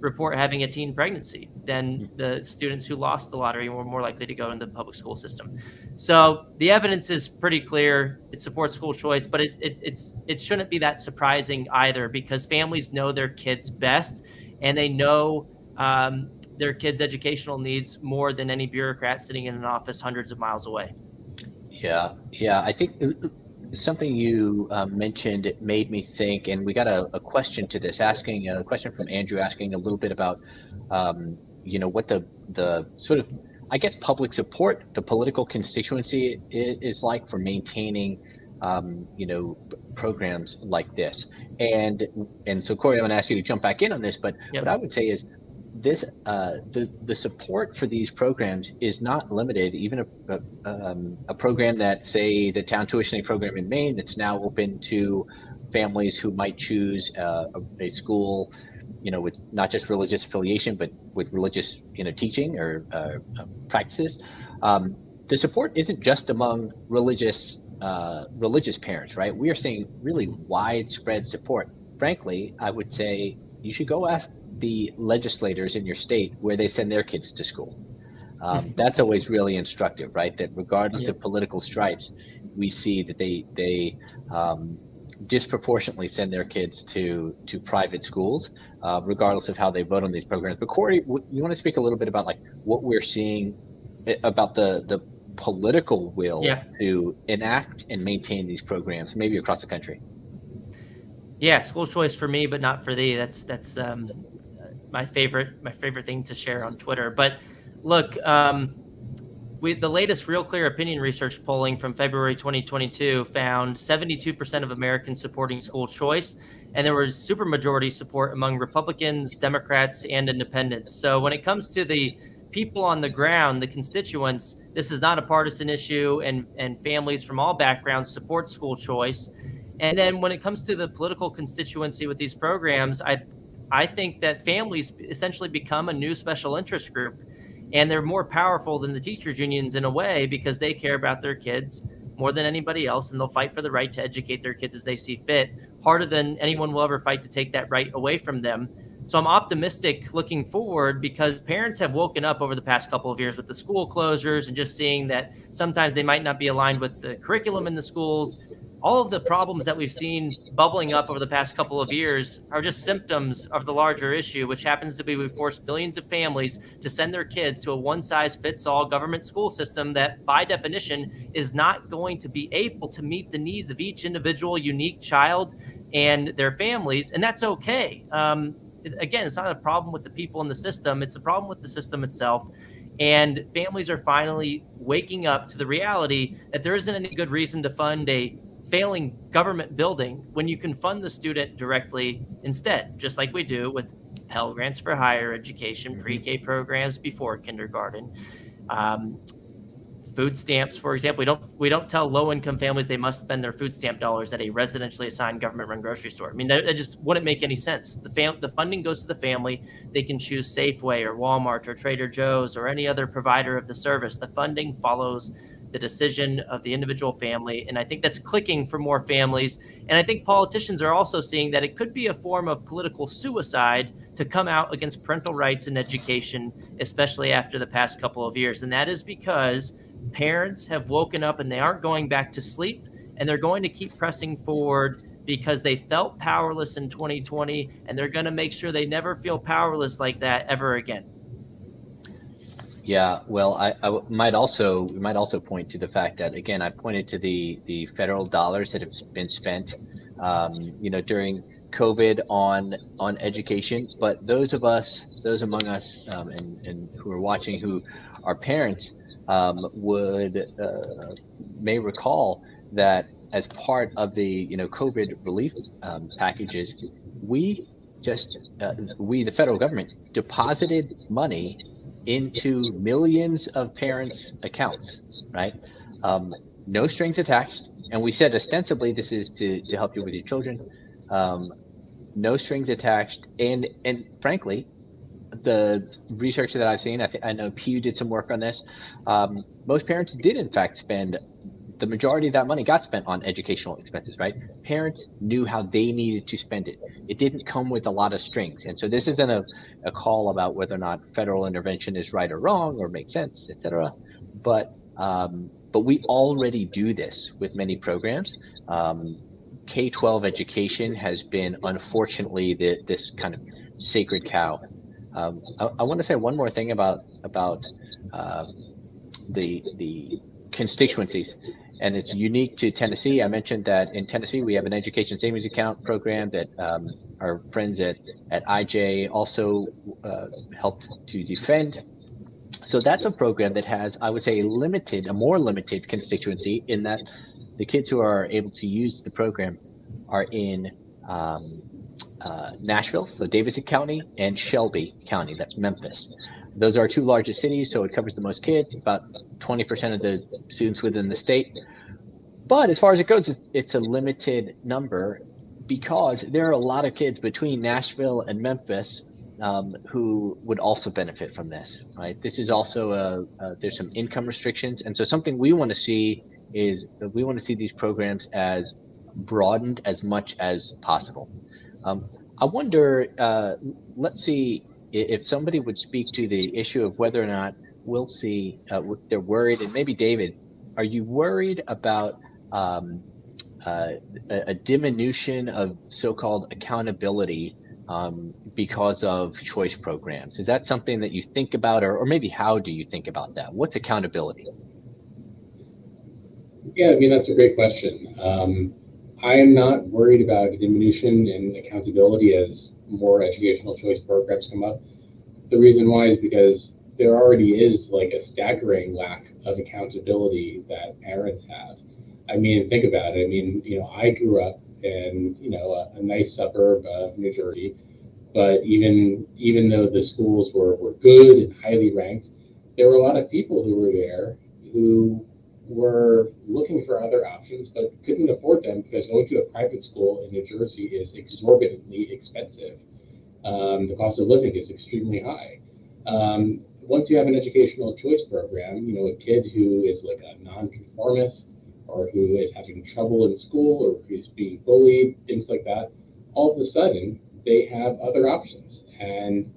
report having a teen pregnancy than the students who lost the lottery and were more likely to go into the public school system. So the evidence is pretty clear. It supports school choice, but it shouldn't be that surprising either, because families know their kids best, and they know their kids' educational needs more than any bureaucrat sitting in an office hundreds of miles away. Yeah. I think something you mentioned made me think, and we got a question to this, asking a question from Andrew, asking a little bit about, what the sort of, I guess, public support, the political constituency is like for maintaining, programs like this. And so, Corey, I'm going to ask you to jump back in on this, but what I would say is this, the support for these programs is not limited. Even a program that, say, the town tuitioning program in Maine, that's now open to families who might choose a school, with not just religious affiliation, but with religious, teaching or practices. The support isn't just among religious parents, right? We are seeing really widespread support. Frankly, I would say you should go ask the legislators in your state where they send their kids to school. That's always really instructive, right? That regardless of political stripes, we see that they disproportionately send their kids to private schools, regardless of how they vote on these programs. But Corey, you want to speak a little bit about what we're seeing about the political will to enact and maintain these programs, maybe across the country? Yeah, school choice for me, but not for thee. That's my favorite thing to share on Twitter. But look, the latest Real Clear Opinion research polling from February 2022 found 72% of Americans supporting school choice, and there was supermajority support among Republicans, Democrats, and independents. So when it comes to the people on the ground, the constituents, this is not a partisan issue, and families from all backgrounds support school choice. And then when it comes to the political constituency with these programs, I think that families essentially become a new special interest group, and they're more powerful than the teachers unions in a way because they care about their kids more than anybody else, and they'll fight for the right to educate their kids as they see fit, harder than anyone will ever fight to take that right away from them. So I'm optimistic looking forward because parents have woken up over the past couple of years with the school closures and just seeing that sometimes they might not be aligned with the curriculum in the schools. All of the problems that we've seen bubbling up over the past couple of years are just symptoms of the larger issue, which happens to be we force millions of families to send their kids to a one-size-fits-all government school system that, by definition, is not going to be able to meet the needs of each individual unique child and their families, and that's okay. Again, it's not a problem with the people in the system, it's a problem with the system itself. And families are finally waking up to the reality that there isn't any good reason to fund a failing government building when you can fund the student directly instead, just like we do with Pell Grants for higher education, pre-K programs before kindergarten. Food stamps, for example, we don't tell low-income families they must spend their food stamp dollars at a residentially assigned government-run grocery store. I mean, that just wouldn't make any sense. The funding goes to the family. They can choose Safeway or Walmart or Trader Joe's or any other provider of the service. The funding follows the decision of the individual family, and I think that's clicking for more families. And I think politicians are also seeing that it could be a form of political suicide to come out against parental rights in education, especially after the past couple of years. And that is because parents have woken up and they aren't going back to sleep, and they're going to keep pressing forward because they felt powerless in 2020, and they're going to make sure they never feel powerless like that ever again. Yeah, well, I might also point to the fact that, again, I pointed to the federal dollars that have been spent, during COVID on education. But those among us, and who are watching, who are parents, may recall that as part of the COVID relief packages, we the federal government deposited money into millions of parents' accounts, right? No strings attached. And we said ostensibly this is to help you with your children. No strings attached. And frankly, the research that I've seen, I know Pew did some work on this. Most parents did in fact spend the majority of that money got spent on educational expenses, right? Parents knew how they needed to spend it. It didn't come with a lot of strings. And so this isn't a call about whether or not federal intervention is right or wrong or makes sense, et cetera. But we already do this with many programs. K-12 education has been, unfortunately, this kind of sacred cow. I want to say one more thing about the constituencies. And it's unique to Tennessee. I mentioned that in Tennessee, we have an education savings account program that our friends at IJ also helped to defend. So that's a program that has, I would say, a more limited constituency in that the kids who are able to use the program are in Nashville, so Davidson County, and Shelby County, that's Memphis. Those are our two largest cities, so it covers the most kids, about 20% of the students within the state. But as far as it goes, it's a limited number because there are a lot of kids between Nashville and Memphis who would also benefit from this, right? This is also there's some income restrictions. And so something we want to see is we want to see these programs as broadened as much as possible. I wonder, let's see if somebody would speak to the issue of whether or not we'll see, they're worried, and maybe David, are you worried about a diminution of so-called accountability because of choice programs? Is that something that you think about, or maybe how do you think about that? What's accountability? Yeah, I mean, that's a great question. I am not worried about a diminution in accountability as more educational choice programs come up. The reason why is because there already is like a staggering lack of accountability that parents have. I mean, think about it. I mean, I grew up in, a nice suburb of New Jersey, but even though the schools were good and highly ranked, there were a lot of people who were there who were looking for other options but couldn't afford them because going to a private school in New Jersey is exorbitantly expensive. The cost of living is extremely high. Once you have an educational choice program, a kid who is like a nonconformist or who is having trouble in school or who's being bullied, things like that, all of a sudden they have other options, and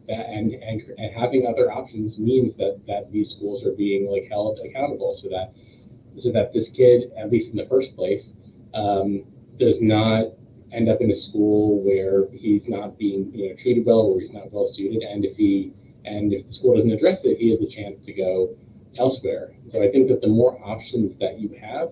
having other options means that these schools are being like held accountable, so that this kid, at least in the first place, does not end up in a school where he's not being treated well, or he's not well suited, and if the school doesn't address it, he has a chance to go elsewhere. So I think that the more options that you have,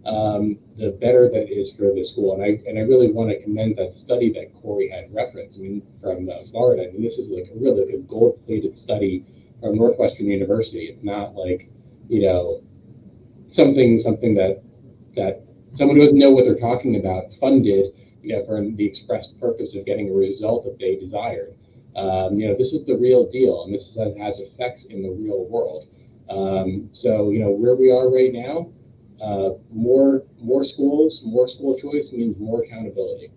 the better that is for the school. And I really want to commend that study that Corey had referenced. From Florida. This is like a gold-plated study from Northwestern University. It's not like something that someone who doesn't know what they're talking about funded for the express purpose of getting a result that they desired. This is the real deal, and this has effects in the real world. So where we are right now, more schools, more school choice means more accountability.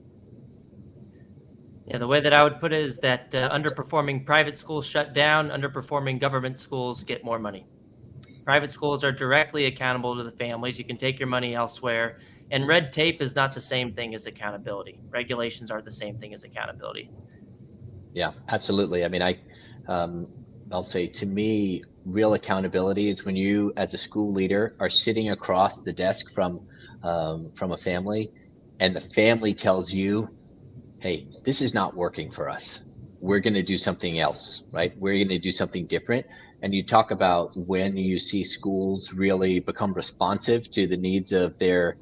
Yeah, the way that I would put it is that underperforming private schools shut down, underperforming government schools get more money. Private schools are directly accountable to the families. You can take your money elsewhere. And red tape is not the same thing as accountability. Regulations are the same thing as accountability. Yeah, absolutely. I mean, I'll say, to me, real accountability is when you, as a school leader, are sitting across the desk from a family, and the family tells you, hey, this is not working for us. We're going to do something else, right? We're going to do something different. And you talk about when you see schools really become responsive to the needs of their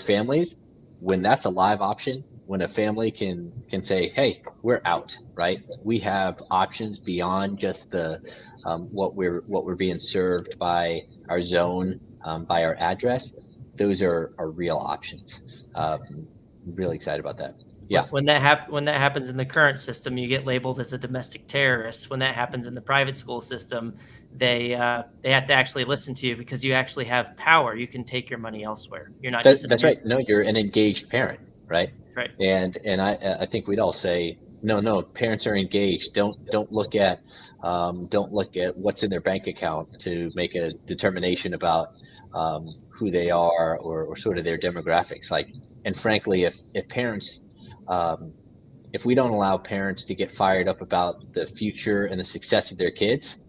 families, when that's a live option, when a family can say, hey, we're out, right? We have options beyond just the what we're being served by our zone, by our address. Those are real options. Really excited about that. Yeah. When that happens in the current system, you get labeled as a domestic terrorist. When that happens in the private school system, they have to actually listen to you because you actually have power. You can take your money elsewhere. You're not just that's right. No, you're an engaged parent, right? Right. And I think we'd all say, no, parents are engaged. Don't look at what's in their bank account to make a determination about who they are or sort of their demographics. Like, and frankly, if parents, if we don't allow parents to get fired up about the future and the success of their kids,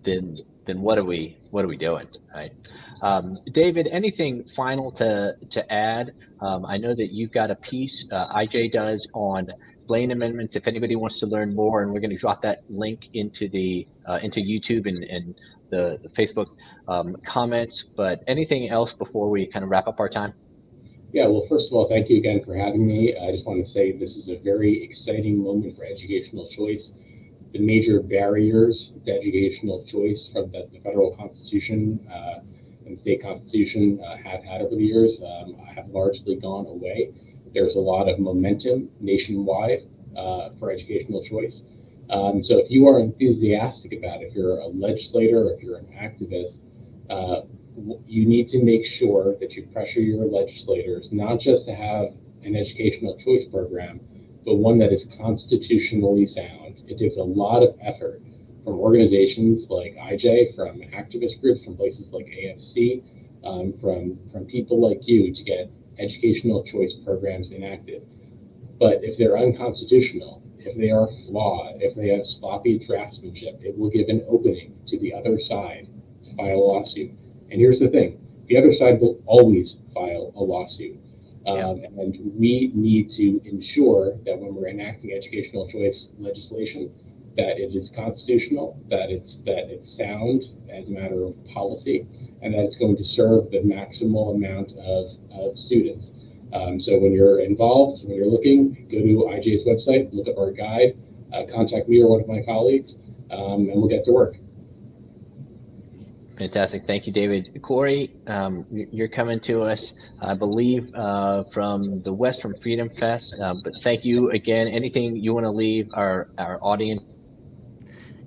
then what are we doing, right? David, anything final to add? I know that you've got a piece, IJ does, on Blaine Amendments. If anybody wants to learn more, and we're going to drop that link into YouTube and the Facebook comments. But anything else before we kind of wrap up our time? Yeah, well, first of all, thank you again for having me. I just want to say this is a very exciting moment for educational choice. The major barriers to educational choice from the federal Constitution and the state Constitution have had over the years have largely gone away. There's a lot of momentum nationwide for educational choice. So if you are enthusiastic about it, if you're a legislator, or if you're an activist, you need to make sure that you pressure your legislators not just to have an educational choice program, but one that is constitutionally sound. It takes a lot of effort from organizations like IJ, from activist groups, from places like AFC, from people like you to get educational choice programs enacted. But if they're unconstitutional, if they are flawed, if they have sloppy draftsmanship, it will give an opening to the other side to file a lawsuit. And here's the thing, the other side will always file a lawsuit. And we need to ensure that when we're enacting educational choice legislation, that it is constitutional, that it's sound as a matter of policy, and that it's going to serve the maximal amount of students. So when you're involved, when you're looking, go to IJ's website, look up our guide, contact me or one of my colleagues, and we'll get to work. Fantastic. Thank you, David. Corey, you're coming to us, I believe, from the West, from Freedom Fest. But thank you again. Anything you want to leave our audience?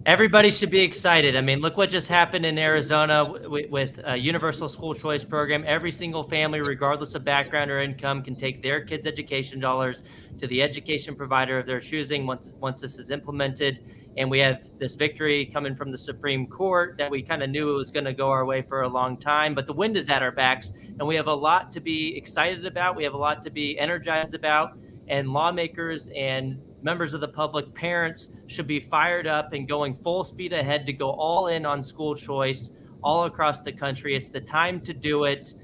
Everybody should be excited. I mean, look what just happened in Arizona with a universal school choice program. Every single family, regardless of background or income, can take their kids' education dollars to the education provider of their choosing once this is implemented. And we have this victory coming from the Supreme Court that we kind of knew it was going to go our way for a long time, but the wind is at our backs, and we have a lot to be excited about. We have a lot to be energized about, and lawmakers and members of the public, parents should be fired up and going full speed ahead to go all in on school choice all across the country. It's the time to do it.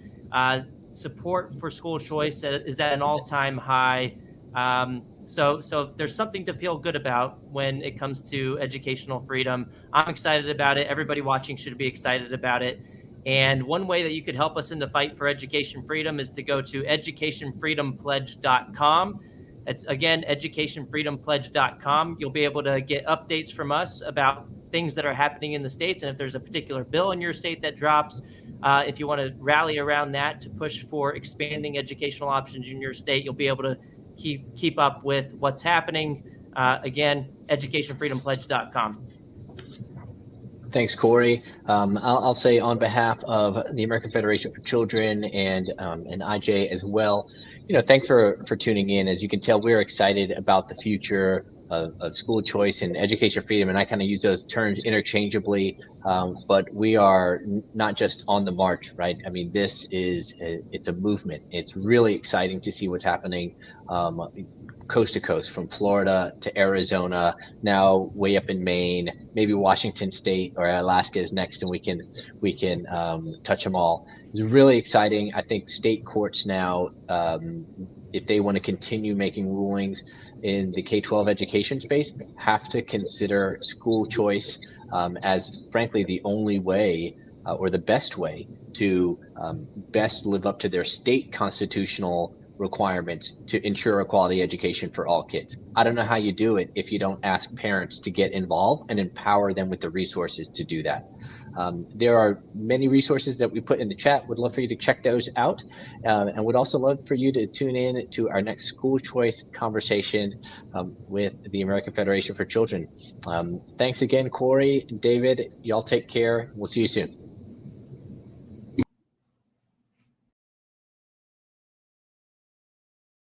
Support for school choice is at an all-time high. So there's something to feel good about when it comes to educational freedom. I'm excited about it. Everybody watching should be excited about it. And one way that you could help us in the fight for education freedom is to go to educationfreedompledge.com. It's, again, educationfreedompledge.com. You'll be able to get updates from us about things that are happening in the states. And if there's a particular bill in your state that drops, if you want to rally around that to push for expanding educational options in your state, you'll be able to keep up with what's happening. Again, educationfreedompledge.com. Thanks, Corey. I'll say on behalf of the American Federation for Children and IJ as well, thanks for tuning in. As you can tell, we're excited about the future of school choice and education freedom, and I kind of use those terms interchangeably, but we are not just on the march, right? I mean, it's a movement. It's really exciting to see what's happening coast to coast, from Florida to Arizona, now way up in Maine, maybe Washington State or Alaska is next, and we can touch them all. It's really exciting. I think state courts now, if they want to continue making rulings in the K-12 education space, have to consider school choice as, frankly, the only way or the best way to best live up to their state constitutional requirements to ensure a quality education for all kids. I don't know how you do it if you don't ask parents to get involved and empower them with the resources to do that. There are many resources that we put in the chat. Would love for you to check those out, and would also love for you to tune in to our next school choice conversation with the American Federation for Children. Thanks again, Corey, David. Y'all take care. We'll see you soon.